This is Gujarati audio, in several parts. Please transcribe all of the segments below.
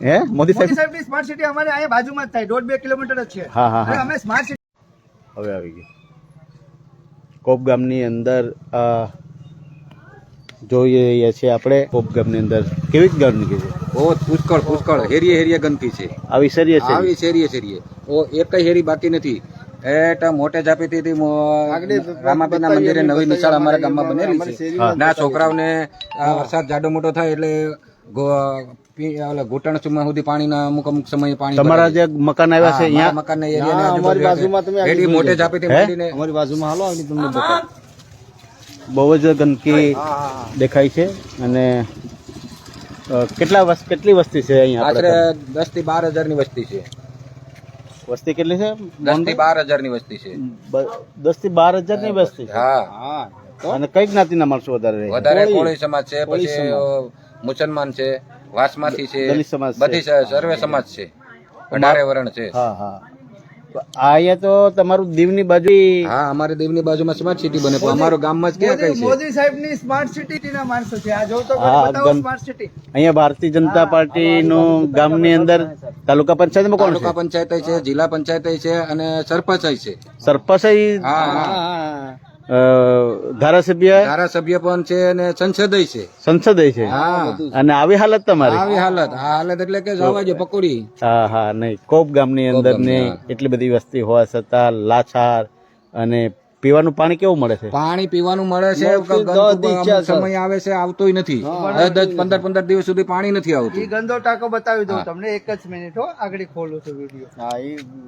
હે મોદી સાહેબ સાહેબની સ્માર્ટ સિટી અમારે અહીંયા બાજુમાં જ થાય 1.5-2 કિલોમીટર જ છે. હા હા અને હા અમે સ્માર્ટ સિટી હવે આવી ગઈ કોપ ગામની અંદર જોઈ રહ્યા છીએ આપણે કોપ ગામની અંદર કેવી ગંદકી છે બહુ પુષ્કળ હેરીએ ગંદકી છે આવી શરીર છે આવી શેરીએ ઓ એક હેરી બાકી નથી એટ મોટે જાપીથી રામાપીરના મંદિરે નવી નિશાળ અમારા ગામમાં બનેલી છે ના છોકરાઓને વરસાદ જાડો મોટો થાય એટલે ઘૂંટણ સુધી પાણીના અમુક સમયે પાણી તમારા જે મકાન આવ્યા છે અહીંયા મકાન અમારી બાજુમાં તમે મોટે જાપીથી માંડીને અમારી બાજુમાં હાલો આવી તમને બતાવો બહુ જ ગંદકી દેખાય છે અને કેટલી વસ્તી છે અહીંયા આશરે 10 થી 12 હજારની વસ્તી છે વસ્તી કેટલી છે 10 થી 12 હજારની વસ્તી છે 10 થી 12 હજારની વસ્તી છે હા અને કઈ જ્ઞાતિના માણસો વધારે રહે વધારે કોળી સમાજ છે પછી મુસલમાન છે વાસમાથી છે દલિત સમાજ બધી સર્વે સમાજ છે 18 વર્ણ છે હા હા અહીંયા તો તમારું દીવની બાજુ હા અમારે દીવની બાજુમાં સ્માર્ટ સિટી બને પણ અમારો ગામમાં જ ક્યાં કઈ છે મોદી સાહેબની સ્માર્ટ સિટીના માણસો છે. આ જો તો હા, બતાવો સ્માર્ટ સિટી. અહીંયા ભારતીય જનતા પાર્ટીનું ગામની અંદર તાલુકા પંચાયતમાં કોણ તાલુકા છે પંચાયત છે જિલ્લા પંચાયત છે અને સરપંચ છે સરપંચ હા ધારાસભ્ય પણ છે અને સંસદ છે સંસદ છે હા અને આવી હાલત તમારી આવી હાલત એટલે કે જવા જો પકોડી હા હા નહીં કોપ ગામની અંદર ને એટલી બધી વસ્તી હોવા છતાં લાચાર અને પીવાનું પાણી કેવું મળે છે પાણી પીવાનું મળે છે સમય આવે છે આવતોય નથી 10-15 દિવસ સુધી પાણી નથી આવતું ઈ ગંદો ટાંકો બતાવી દઉં તમને એક જ મિનિટ હો આગળ ખોલું છું વિડીયો.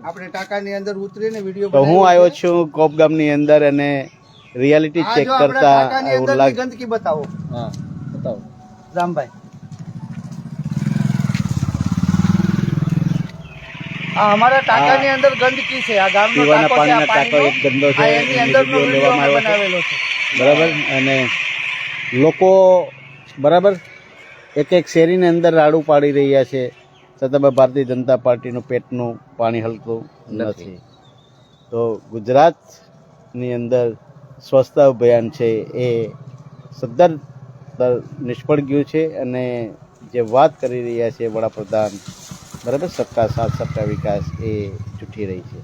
આપણે ટાંકાની અંદર ઉતરીને વિડીયો તો હું આવ્યો છું કોપ ગામની અંદર અને રિયાલિટી ચેક કરતા એવું લાગે ગંદકી બતાવો. હા બતાવો રામભાઈ આ અમારા ટાંકાની અંદર ગંદકી છે. આ ગામનો પીવાના ટાંકો છે. આ પાણીનો ટાંકો એક ગંદો છે આ એની અંદરનો વિડીયો વિડીયો લેવામાં આવ્યો બનાવેલો છે. છે બરાબર અને લોકો બરાબર એક શેરીની અંદર રાડું પાડી રહ્યા છે છતાં ભારતીય જનતા પાર્ટીનું પેટનું પાણી હલતું નથી. તો ગુજરાતની અંદર સ્વચ્છતા અભિયાન છે એ સદ્ધર નિષ્ફળ ગયું છે અને જે વાત કરી રહ્યા છે વડાપ્રધાન બરાબર સબકા સાથ સબકા વિકાસ એ જૂઠી રહી છે.